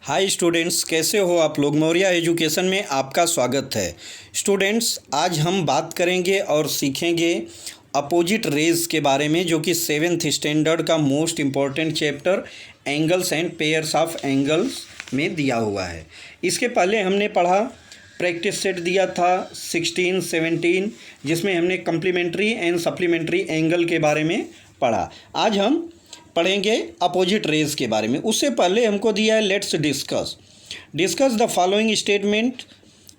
Hi students, कैसे हो आप लोग। मौर्या एजुकेशन में आपका स्वागत है। स्टूडेंट्स, आज हम बात करेंगे और सीखेंगे अपोजिट रेज के बारे में, जो कि 7th स्टैंडर्ड का most important chapter angles and pairs of angles में दिया हुआ है। इसके पहले हमने पढ़ा, प्रैक्टिस सेट दिया था 16, 17, जिसमें हमने कम्प्लीमेंट्री एंड सप्लीमेंट्री एंगल के बारे में पढ़ा। आज हम पढ़ेंगे अपोजिट रेज के बारे में। उससे पहले हमको दिया है let's discuss the following statement.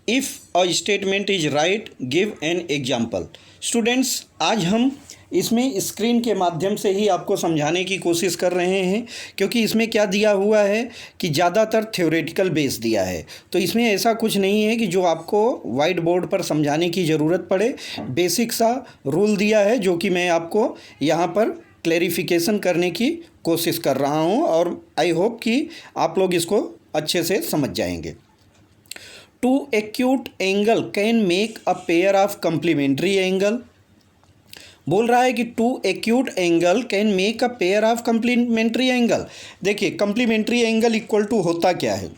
If a statement is right give an example. Students, आज हम इसमें स्क्रीन के माध्यम से ही आपको समझाने की कोशिश कर रहे हैं, क्योंकि इसमें क्या दिया हुआ है कि ज़्यादातर थ्योरेटिकल बेस दिया है। तो इसमें ऐसा कुछ नहीं है कि जो आपको वाइट बोर्ड पर समझाने की ज़रूरत पड़े। बेसिक सा रूल दिया है, जो कि मैं आपको यहाँ पर क्लैरिफिकेशन करने की कोशिश कर रहा हूँ, और आई होप कि आप लोग इसको अच्छे से समझ जाएंगे। Two acute angle can make a pair of complementary angle. बोल रहा है कि two acute angle can make a pair of complementary angle. देखिए, कम्प्लीमेंट्री एंगल इक्वल टू होता क्या है।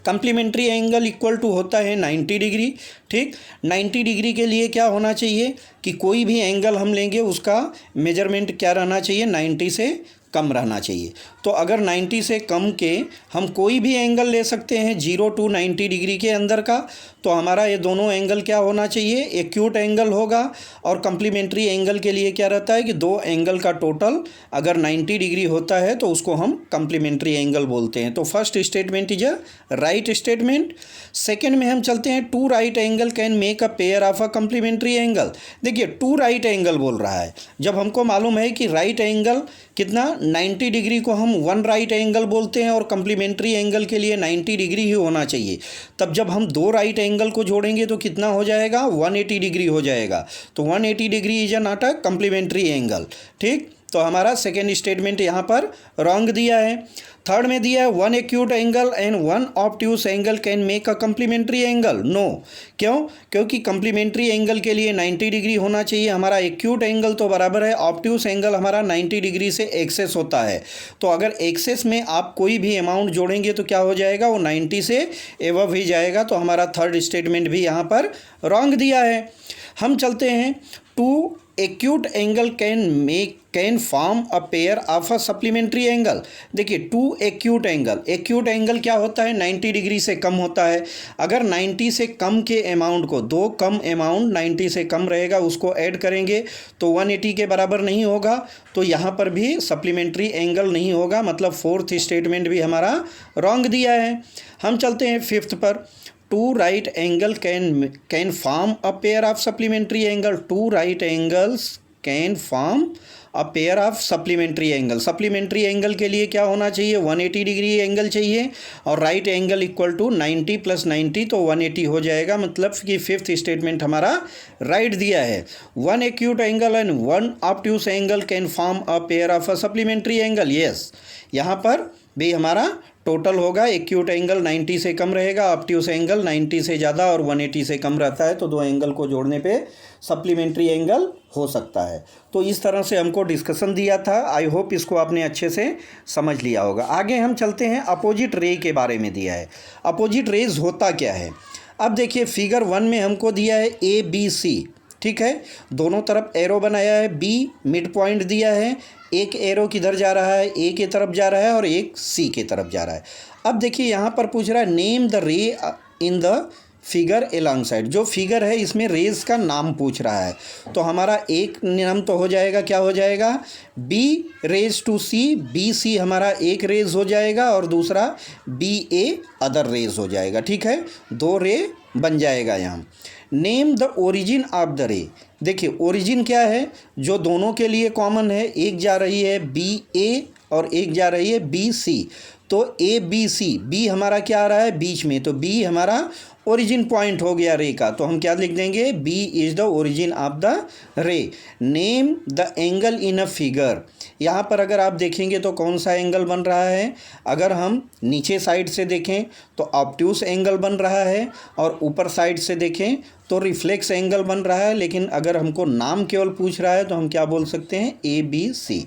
कम्प्लीमेंट्री एंगल इक्वल टू होता है 90 डिग्री। ठीक, 90 डिग्री के लिए क्या होना चाहिए कि कोई भी एंगल हम लेंगे उसका मेजरमेंट क्या रहना चाहिए, 90 से कम रहना चाहिए। तो अगर 90 से कम के हम कोई भी एंगल ले सकते हैं 0 to 90 डिग्री के अंदर का, तो हमारा ये दोनों एंगल क्या होना चाहिए, एक्यूट एंगल होगा। और कम्प्लीमेंट्री एंगल के लिए क्या रहता है कि दो एंगल का टोटल अगर 90 डिग्री होता है तो उसको हम कम्प्लीमेंट्री एंगल बोलते हैं। तो first statement is a right statement. Second में हम चलते हैं, two right angle can make a pair of a complementary angle. देखिए, टू राइट एंगल बोल रहा है। जब हमको मालूम है कि राइट एंगल कितना, 90 डिग्री को हम वन राइट एंगल बोलते हैं, और कम्प्लीमेंट्री एंगल के लिए 90 डिग्री ही होना चाहिए। तब जब हम दो राइट एंगल को जोड़ेंगे तो कितना हो जाएगा, 180 डिग्री हो जाएगा। तो 180 degree is not a complementary angle. ठीक, तो हमारा सेकेंड स्टेटमेंट यहाँ पर रॉन्ग दिया है। थर्ड में दिया है, one acute angle and one obtuse angle can make a complementary angle. No, क्यों? क्योंकि कम्प्लीमेंट्री एंगल के लिए 90 डिग्री होना चाहिए। हमारा एक्यूट एंगल तो बराबर है, ऑब्ट्यूस एंगल हमारा 90 डिग्री से एक्सेस होता है। तो अगर एक्सेस में आप कोई भी अमाउंट जोड़ेंगे तो क्या हो जाएगा, वो 90 से एवव ही जाएगा। तो हमारा थर्ड स्टेटमेंट भी यहाँ पर रॉन्ग दिया है। हम चलते हैं, two acute angle can form a pair of a supplementary angle. देखिए, टू एक्यूट एंगल क्या होता है, 90 डिग्री से कम होता है। अगर 90 से कम के अमाउंट को, दो कम अमाउंट 90 से कम रहेगा उसको ऐड करेंगे तो 180 के बराबर नहीं होगा। तो यहाँ पर भी सप्लीमेंट्री एंगल नहीं होगा, मतलब फोर्थ स्टेटमेंट भी हमारा रॉन्ग दिया है। हम चलते हैं फिफ्थ पर, two right angle can form a pair of supplementary angle. Two right angles can form a pair of supplementary angle. Supplementary angle के लिए क्या होना चाहिए, 180 डिग्री एंगल चाहिए, और राइट एंगल इक्वल टू 90 + 90 तो 180 हो जाएगा। मतलब कि फिफ्थ स्टेटमेंट हमारा राइट दिया है। One acute angle and one obtuse angle can form a pair of a supplementary angle. Yes, यहाँ पर भी हमारा टोटल होगा, एक्यूट एंगल 90 से कम रहेगा, ऑब्ट्यूस एंगल 90 से ज़्यादा और 180 से कम रहता है। तो दो एंगल को जोड़ने पे सप्लीमेंट्री एंगल हो सकता है। तो इस तरह से हमको डिस्कशन दिया था। आई होप इसको आपने अच्छे से समझ लिया होगा। आगे हम चलते हैं, अपोजिट रे के बारे में दिया है। अपोजिट रेज होता क्या है। अब देखिए, फिगर 1 में हमको दिया है ABC। ठीक है, दोनों तरफ एरो बनाया है, बी मिड पॉइंट दिया है। एक एरो किधर जा रहा है, ए की तरफ जा रहा है और एक सी की तरफ जा रहा है। अब देखिए, यहाँ पर पूछ रहा है, नेम द रे इन द फिगर एलॉन्ग साइड। जो फिगर है इसमें रेज का नाम पूछ रहा है। तो हमारा एक नाम तो हो जाएगा, क्या हो जाएगा, B rays to C. B C हमारा एक रेज हो जाएगा, और दूसरा बी ए अदर रेज हो जाएगा। ठीक है, दो रे बन जाएगा यहाँ। Name the origin of the रे। देखिए, ओरिजिन क्या है, जो दोनों के लिए कॉमन है। एक जा रही है बी ए और एक जा रही है बी सी। तो ए बी सी, बी हमारा क्या आ रहा है, बीच में, तो बी हमारा ओरिजिन पॉइंट हो गया रे का। तो हम क्या लिख देंगे, B is the origin of the ray. Name the angle in a figure. यहाँ पर अगर आप देखेंगे तो कौन सा एंगल बन रहा है, अगर हम नीचे साइड से देखें तो ऑब्ट्यूस एंगल बन रहा है, और ऊपर साइड से देखें तो रिफ्लेक्स एंगल बन रहा है। लेकिन अगर हमको नाम केवल पूछ रहा है तो हम क्या बोल सकते हैं, ABC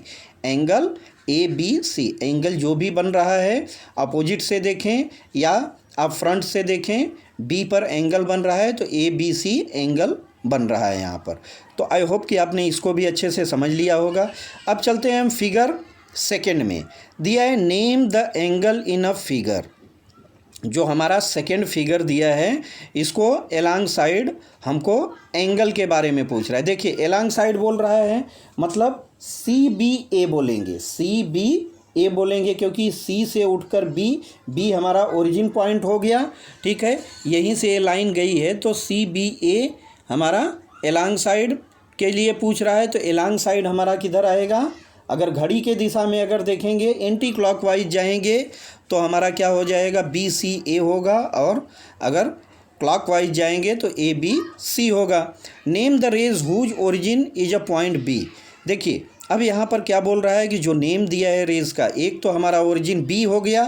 एंगल ABC एंगल जो भी बन रहा है अपोजिट से देखें या आप फ्रंट से देखें, बी पर एंगल बन रहा है तो ABC एंगल बन रहा है यहाँ पर। तो आई होप कि आपने इसको भी अच्छे से समझ लिया होगा। अब चलते हैं हम फिगर सेकंड में। दिया है name the angle in a figure. जो हमारा सेकंड फिगर दिया है इसको एलॉन्ग साइड हमको एंगल के बारे में पूछ रहा है। देखिए एलॉन्ग साइड बोल रहा है मतलब CBA बोलेंगे, CBA बोलेंगे क्योंकि C से उठकर B हमारा ओरिजिन पॉइंट हो गया, ठीक है, यहीं से ये लाइन गई है तो CBA हमारा एलॉन्ग साइड के लिए पूछ रहा है। तो एलॉन्ग साइड हमारा किधर आएगा, अगर घड़ी के दिशा में अगर देखेंगे एंटी क्लॉकवाइज जाएंगे तो हमारा क्या हो जाएगा, BCA होगा, और अगर क्लॉकवाइज जाएंगे तो ABC होगा। Name the rays whose origin is a point B। देखिए अब यहाँ पर क्या बोल रहा है कि जो नेम दिया है रेज का, एक तो हमारा ओरिजिन B हो गया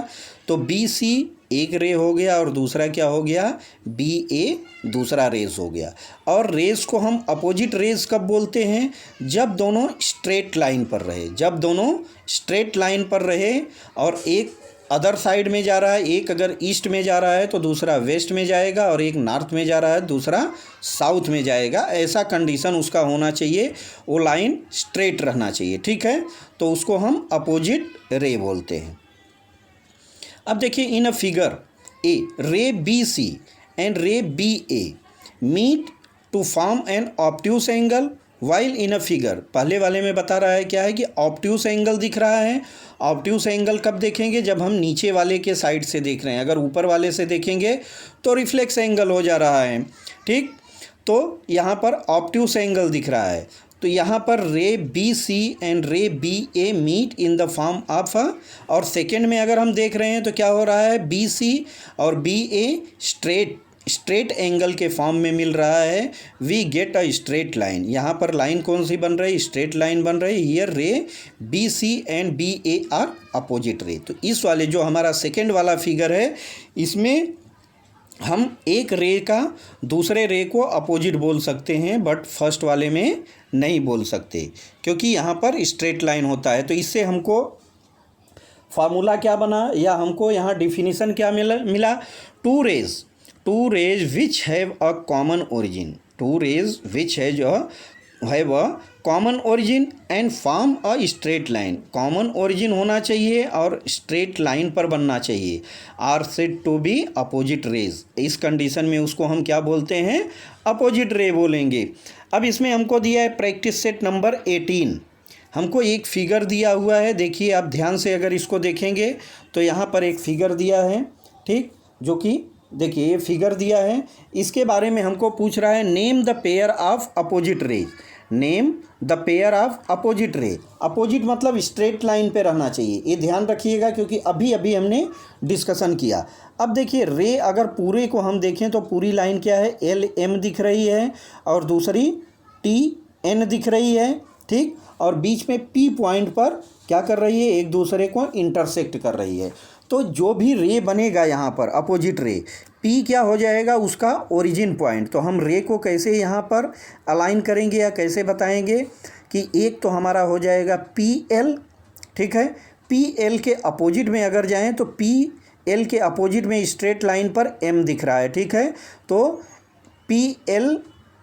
तो BC एक रे हो गया और दूसरा क्या हो गया, BA दूसरा रेज हो गया। और रेज को हम अपोजिट रेज कब बोलते हैं, जब दोनों स्ट्रेट लाइन पर रहे, जब दोनों स्ट्रेट लाइन पर रहे और एक अदर साइड में जा रहा है, एक अगर ईस्ट में जा रहा है तो दूसरा वेस्ट में जाएगा, और एक नॉर्थ में जा रहा है दूसरा साउथ में जाएगा। ऐसा कंडीशन उसका होना चाहिए, वो लाइन स्ट्रेट रहना चाहिए, ठीक है, तो उसको हम अपोजिट रे बोलते हैं। अब देखिए इन a figure a ray BC and ray BA meet to form an obtuse angle while in a figure. पहले वाले में बता रहा है क्या है कि ऑब्ट्यूस एंगल दिख रहा है। ऑब्ट्यूस एंगल कब देखेंगे, जब हम नीचे वाले के साइड से देख रहे हैं, अगर ऊपर वाले से देखेंगे तो रिफ्लेक्स एंगल हो जा रहा है, ठीक। तो यहाँ पर ऑब्ट्यूस एंगल दिख रहा है, तो यहाँ पर ray BC and ray BA meet in the form of और सेकेंड में अगर हम देख रहे हैं तो क्या हो रहा है, BC और BA स्ट्रेट एंगल के फॉर्म में मिल रहा है। We get a straight line. यहाँ पर लाइन कौन सी बन रही, स्ट्रेट लाइन बन रही। Here ray BC and BA are opposite ray. तो इस वाले जो हमारा सेकेंड वाला फिगर है इसमें हम एक रे का दूसरे रे को अपोजिट बोल सकते हैं, बट फर्स्ट वाले में नहीं बोल सकते क्योंकि यहाँ पर स्ट्रेट लाइन होता है। तो इससे हमको फार्मूला क्या बना, या हमको यहाँ डिफिनीसन क्या मिला, two rays which have a common origin, two rays which है जो have a common origin and form a straight line. Common origin होना चाहिए और स्ट्रेट लाइन पर बनना चाहिए। Are said to be opposite rays. इस कंडीशन में उसको हम क्या बोलते हैं, अपोजिट रे बोलेंगे। अब इसमें हमको दिया है प्रैक्टिस सेट नंबर 18। हमको एक फिगर दिया हुआ है, देखिए आप ध्यान से अगर इसको देखेंगे तो यहाँ पर एक फिगर दिया है, ठीक, जो कि देखिए ये फिगर दिया है, इसके बारे में हमको पूछ रहा है name the pair of opposite raise. Name the pair of opposite ray. Opposite मतलब स्ट्रेट लाइन पे रहना चाहिए, ये ध्यान रखिएगा क्योंकि अभी अभी हमने डिस्कशन किया। अब देखिए रे अगर पूरे को हम देखें तो पूरी लाइन क्या है, LM दिख रही है और दूसरी TN दिख रही है, ठीक, और बीच में P पॉइंट पर क्या कर रही है, एक दूसरे को इंटरसेक्ट कर रही है। तो जो भी रे बनेगा यहाँ पर अपोजिट रे, P क्या हो जाएगा, उसका ओरिजिन पॉइंट। तो हम रे को कैसे यहाँ पर अलाइन करेंगे या कैसे बताएंगे कि एक तो हमारा हो जाएगा PL, ठीक है, PL के अपोजिट में अगर जाएं तो PL के अपोजिट में स्ट्रेट लाइन पर M दिख रहा है, ठीक है, तो PL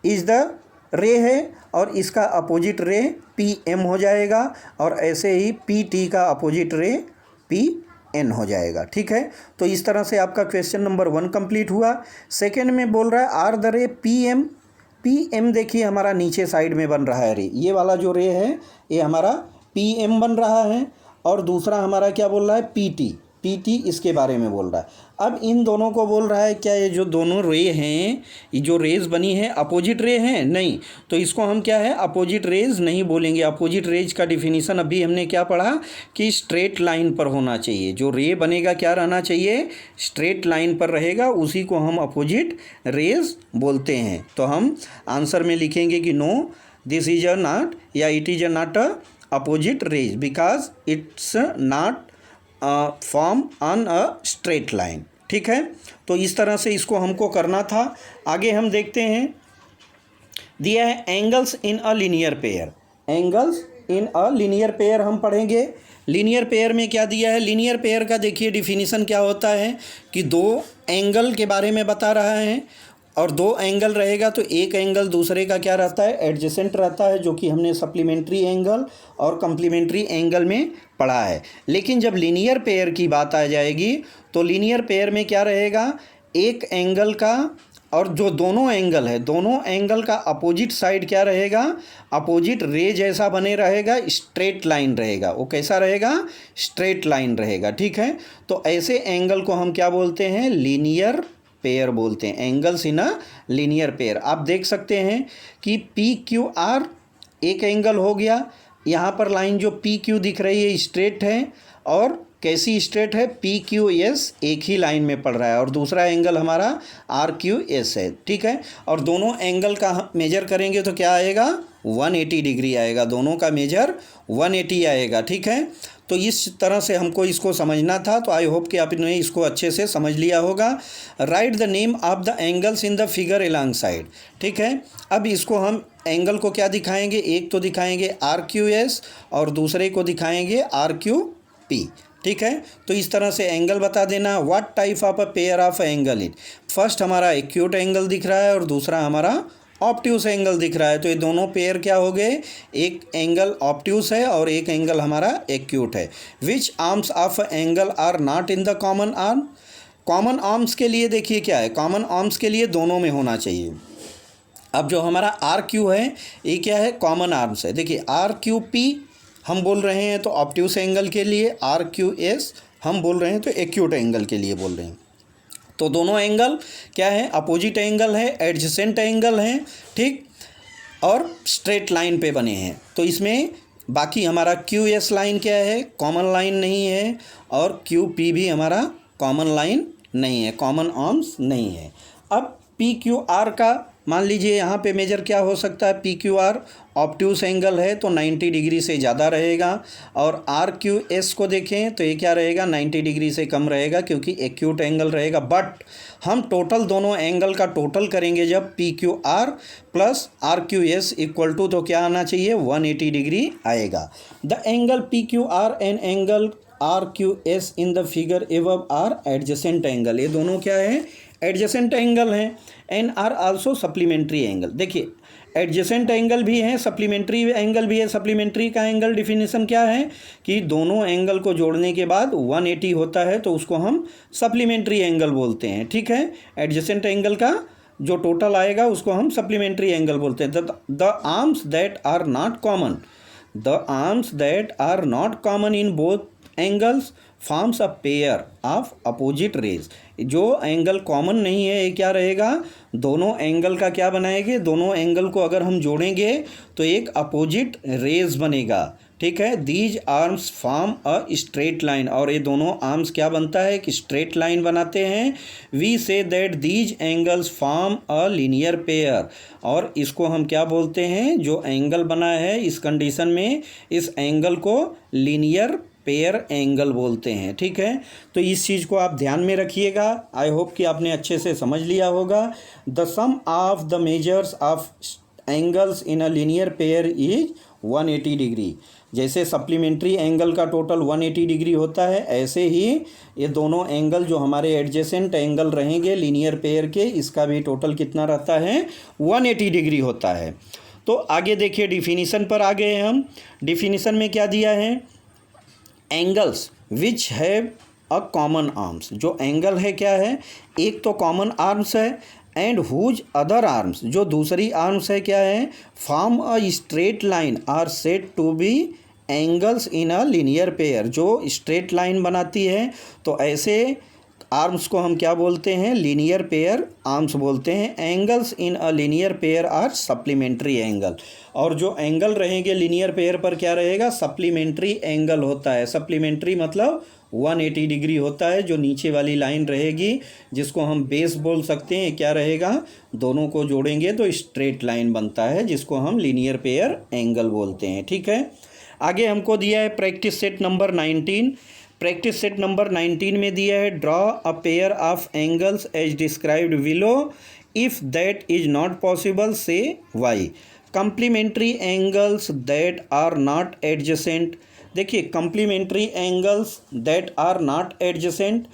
इज़ द रे है और इसका अपोजिट रे PM हो जाएगा, और ऐसे ही PT का अपोजिट रे PN हो जाएगा, ठीक है। तो इस तरह से आपका क्वेश्चन नंबर 1 कंप्लीट हुआ। सेकेंड में बोल रहा है आर द रे PM देखिए हमारा नीचे साइड में बन रहा है रे, ये वाला जो रे है ये हमारा PM बन रहा है, और दूसरा हमारा क्या बोल रहा है, PT इसके बारे में बोल रहा है। अब इन दोनों को बोल रहा है क्या ये जो दोनों रे हैं, ये जो रेज बनी है अपोजिट रे हैं, नहीं, तो इसको हम क्या है अपोजिट रेज नहीं बोलेंगे। अपोजिट रेज का डिफिनीसन अभी हमने क्या पढ़ा कि स्ट्रेट लाइन पर होना चाहिए, जो रे बनेगा क्या रहना चाहिए, स्ट्रेट लाइन पर रहेगा, उसी को हम अपोजिट रेज बोलते हैं। तो हम आंसर में लिखेंगे कि no this is a not, या it is a not a opposite rays because it's not form on a straight line, ठीक है। तो इस तरह से इसको हमको करना था। आगे हम देखते हैं, दिया है angles in a linear pair. Angles in a linear pair हम पढ़ेंगे। लीनियर पेयर में क्या दिया है, लीनियर पेयर का देखिए डिफिनीसन क्या होता है कि दो एंगल के बारे में बता रहा है, और दो एंगल रहेगा तो एक एंगल दूसरे का क्या रहता है, एडजेसेंट रहता है, जो कि हमने सप्लीमेंट्री एंगल और कम्प्लीमेंट्री एंगल में पढ़ा है। लेकिन जब लीनियर पेयर की बात आ जाएगी तो लीनियर पेयर में क्या रहेगा, एक एंगल का और जो दोनों एंगल है, दोनों एंगल का अपोजिट साइड क्या रहेगा, अपोजिट रे जैसा बने रहेगा, स्ट्रेट लाइन रहेगा। वो कैसा रहेगा, स्ट्रेट लाइन रहेगा। ठीक है, तो ऐसे एंगल को हम क्या बोलते हैं, लीनियर पेयर बोलते हैं, angles in a linear pair. आप देख सकते हैं कि पी क्यू आर एक एंगल हो गया, यहाँ पर लाइन जो पी क्यू दिख रही है स्ट्रेट है, और कैसी स्ट्रेट है, पी क्यू एस एक ही लाइन में पड़ रहा है, और दूसरा एंगल हमारा आर क्यू एस है। ठीक है, और दोनों एंगल का हम मेजर करेंगे तो क्या आएगा, 180 डिग्री आएगा, दोनों का मेजर 180 आएगा। ठीक है, तो इस तरह से हमको इसको समझना था। तो आई होप कि आपने इसको अच्छे से समझ लिया होगा। Right the name of the angles in the figure along side. ठीक है, अब इसको हम एंगल को क्या दिखाएंगे, एक तो दिखाएंगे आर क्यू एस और दूसरे को दिखाएंगे आर क्यू पी। ठीक है, तो इस तरह से एंगल बता देना। What type of a pair of angle it, first हमारा एक्यूट एंगल दिख रहा है और दूसरा हमारा ऑब्ट्यूस एंगल दिख रहा है। तो ये दोनों पेयर क्या हो गए, एक एंगल ऑब्ट्यूस है और एक एंगल हमारा एक्यूट है। Which arms of angle are not in the common arm, common arms के लिए देखिए क्या है, कॉमन आर्म्स के लिए दोनों में होना चाहिए। अब जो हमारा आर क्यू है ये क्या है, कॉमन आर्म्स है। देखिए आर क्यू पी हम बोल रहे हैं तो ऑब्ट्यूस एंगल के लिए, आर क्यू एस हम बोल रहे हैं तो एक्यूट एंगल के लिए बोल रहे हैं। तो दोनों एंगल क्या है, अपोजिट एंगल है, एडजेसेंट एंगल है। ठीक, और स्ट्रेट लाइन पे बने हैं। तो इसमें बाकी हमारा क्यू एस लाइन क्या है, कॉमन लाइन नहीं है, और क्यू पी भी हमारा कॉमन लाइन नहीं है, कॉमन आर्म्स नहीं है। अब पी क्यू आर का मान लीजिए यहाँ पे मेजर क्या हो सकता है, P Q are obtuse angle है तो 90 डिग्री से ज़्यादा रहेगा, और आर क्यू एस को देखें तो ये क्या रहेगा, 90 डिग्री से कम रहेगा क्योंकि एक्यूट एंगल रहेगा। बट हम टोटल दोनों एंगल का टोटल करेंगे जब P Q R plus R Q S equal to, तो क्या आना चाहिए, 180 डिग्री आएगा। The angle P Q R and angle R Q S in the figure above are adjacent angle, ये दोनों क्या है, एडजेसेंट एंगल हैं। And are also supplementary angle. देखिए एडजेसेंट एंगल भी है, सप्लीमेंट्री एंगल भी है। सप्लीमेंट्री का एंगल डिफिनीसन क्या है कि दोनों एंगल को जोड़ने के बाद 180 होता है तो उसको हम सप्लीमेंट्री एंगल बोलते हैं। ठीक है, एडजेसेंट एंगल का जो टोटल आएगा उसको हम सप्लीमेंट्री एंगल बोलते हैं। The arms that are not common, the arms that are not common in both angles forms a pair of opposite rays. जो एंगल कॉमन नहीं है ये क्या रहेगा, दोनों एंगल का क्या बनाएंगे, दोनों एंगल को अगर हम जोड़ेंगे तो एक अपोजिट रेज बनेगा। ठीक है, these arms form a straight line, और ये दोनों आर्म्स क्या बनता है कि स्ट्रेट लाइन बनाते हैं। We say that these angles form a linear pair, और इसको हम क्या बोलते हैं, जो एंगल बना है इस कंडीशन में इस एंगल को लीनियर पेयर एंगल बोलते हैं। ठीक है, तो इस चीज़ को आप ध्यान में रखिएगा। आई होप कि आपने अच्छे से समझ लिया होगा। The sum of the measures of angles in a linear pair is 180 degree. जैसे सप्लीमेंट्री एंगल का टोटल 180 डिग्री होता है, ऐसे ही ये दोनों एंगल जो हमारे एडजेसेंट एंगल रहेंगे लीनियर पेयर के, इसका भी टोटल कितना रहता है, 180 डिग्री होता है। तो आगे देखिए डिफिनीसन पर आ गए हम। डिफिनीसन में क्या दिया है, angles which have a common arms, जो एंगल है क्या है, एक तो कॉमन आर्म्स है, एंड हुज अदर आर्म्स, जो दूसरी आर्म्स है क्या है, form a straight line are said to be angles in a linear pair, जो स्ट्रेट लाइन बनाती है। तो ऐसे आर्म्स को हम क्या बोलते हैं, लीनियर पेयर आर्म्स बोलते हैं। Angles in a linear pair are supplementary angle, और जो एंगल रहेंगे लीनियर पेयर पर क्या रहेगा, सप्लीमेंट्री एंगल होता है। सप्लीमेंट्री मतलब 180 डिग्री होता है। जो नीचे वाली लाइन रहेगी जिसको हम बेस बोल सकते हैं, क्या रहेगा, दोनों को जोड़ेंगे तो स्ट्रेट लाइन बनता है, जिसको हम लीनियर पेयर एंगल बोलते हैं। ठीक है, आगे हमको दिया है practice set number 19। Practice set number 19 में दिया है, draw a pair of angles as described below, if that is not possible say why. Complementary angles that are not adjacent देखिए complementary angles that are not adjacent,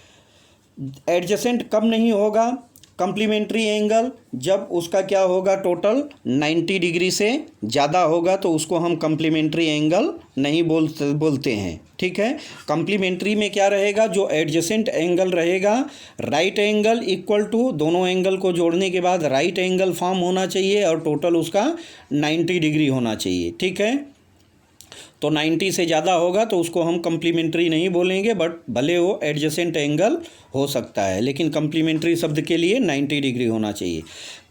adjacent कब नहीं होगा complementary angle, जब उसका क्या होगा टोटल 90 डिग्री से ज़्यादा होगा तो उसको हम कंप्लीमेंट्री एंगल नहीं बोलते हैं। ठीक है, कंप्लीमेंट्री में क्या रहेगा, जो एडजेसेंट एंगल रहेगा राइट एंगल इक्वल टू, दोनों एंगल को जोड़ने के बाद राइट एंगल फॉर्म होना चाहिए और टोटल उसका 90 डिग्री होना चाहिए। ठीक है, तो 90 से ज़्यादा होगा तो उसको हम कंप्लीमेंट्री नहीं बोलेंगे, बट भले वो एडजेसेंट एंगल हो सकता है, लेकिन कंप्लीमेंट्री शब्द के लिए 90 डिग्री होना चाहिए।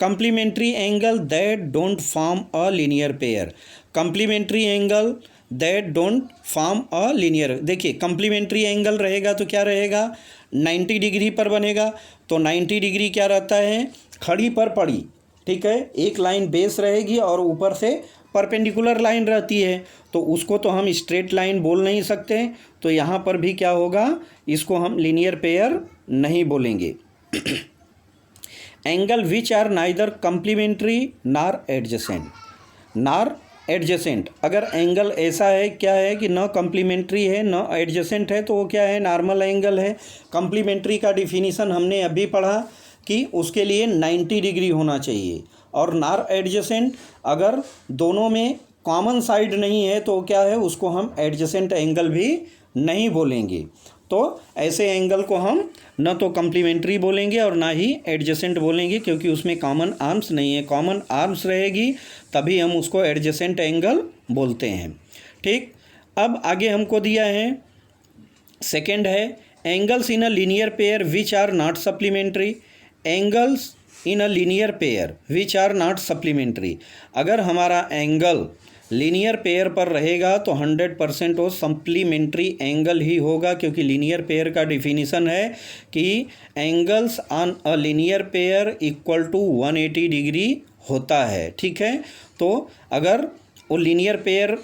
Complementary angle that don't form a linear pair, complementary angle that don't form a linear, देखिए कंप्लीमेंट्री एंगल रहेगा तो क्या रहेगा 90 डिग्री पर बनेगा, तो 90 डिग्री क्या रहता है खड़ी पर पड़ी। ठीक है, एक लाइन बेस रहेगी और ऊपर से परपेंडिकुलर लाइन रहती है, तो उसको तो हम स्ट्रेट लाइन बोल नहीं सकते, तो यहाँ पर भी क्या होगा, इसको हम लीनियर पेयर नहीं बोलेंगे। Angle which are neither complementary nor adjacent, nor adjacent, अगर एंगल ऐसा है क्या है कि न कंप्लीमेंट्री है न एडजेसेंट है तो वो क्या है नॉर्मल एंगल है। कंप्लीमेंट्री का डिफिनीसन हमने अभी पढ़ा कि उसके लिए 90 डिग्री होना चाहिए, और नार एडजेसेंट अगर दोनों में कॉमन साइड नहीं है तो क्या है उसको हम एडजेसेंट एंगल भी नहीं बोलेंगे। तो ऐसे एंगल को हम न तो कंप्लीमेंट्री बोलेंगे और ना ही एडजेसेंट बोलेंगे, क्योंकि उसमें कॉमन आर्म्स नहीं है। कॉमन आर्म्स रहेगी तभी हम उसको एडजेसेंट एंगल बोलते हैं। ठीक, अब आगे हमको दिया है सेकंड है angles in a linear pair which are not supplementary, angles in a linear pair which are not supplementary, अगर हमारा एंगल लीनियर पेयर पर रहेगा तो 100% वो सप्लीमेंट्री एंगल ही होगा, क्योंकि लीनियर पेयर का डिफिनीसन है कि angles on a linear pair equal to 180 degree होता है। ठीक है, तो अगर वो लीनियर पेयर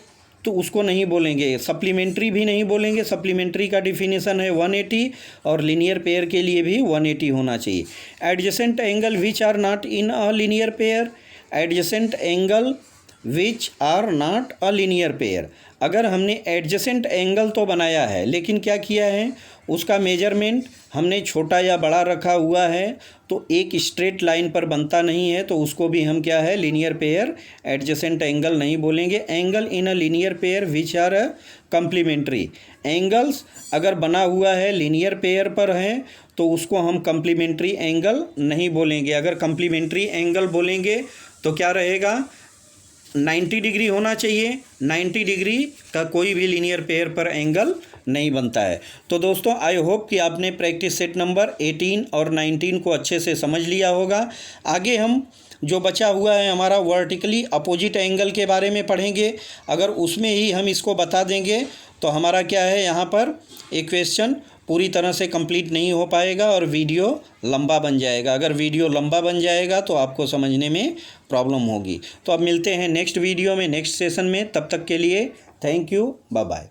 तो उसको नहीं बोलेंगे, सप्लीमेंट्री भी नहीं बोलेंगे। सप्लीमेंट्री का डिफिनीसन है 180 और लीनियर पेयर के लिए भी 180 होना चाहिए। Adjacent angle which are not in a linear pair, adjacent angle which are not a linear pair, अगर हमने एडजेसेंट एंगल तो बनाया है लेकिन क्या किया है उसका मेजरमेंट हमने छोटा या बड़ा रखा हुआ है तो एक स्ट्रेट लाइन पर बनता नहीं है, तो उसको भी हम क्या है लीनियर पेयर एडजेसेंट एंगल नहीं बोलेंगे। Angle in a linear pair which are complementary, angles अगर बना हुआ है लीनियर पेयर पर है तो उसको हम कंप्लीमेंट्री एंगल नहीं बोलेंगे। अगर कंप्लीमेंट्री एंगल बोलेंगे तो क्या रहेगा 90 डिग्री होना चाहिए, 90 डिग्री का कोई भी लीनियर पेयर पर एंगल नहीं बनता है। तो दोस्तों आई होप कि आपने प्रैक्टिस सेट नंबर 18 और 19 को अच्छे से समझ लिया होगा। आगे हम जो बचा हुआ है हमारा वर्टिकली अपोजिट एंगल के बारे में पढ़ेंगे। अगर उसमें ही हम इसको बता देंगे तो हमारा क्या है यहाँ पर एक क्वेश्चन पूरी तरह से कंप्लीट नहीं हो पाएगा और वीडियो लंबा बन जाएगा। अगर वीडियो लंबा बन जाएगा तो आपको समझने में प्रॉब्लम होगी। तो अब मिलते हैं नेक्स्ट वीडियो में, नेक्स्ट सेशन में। तब तक के लिए थैंक यू, बाय बाय।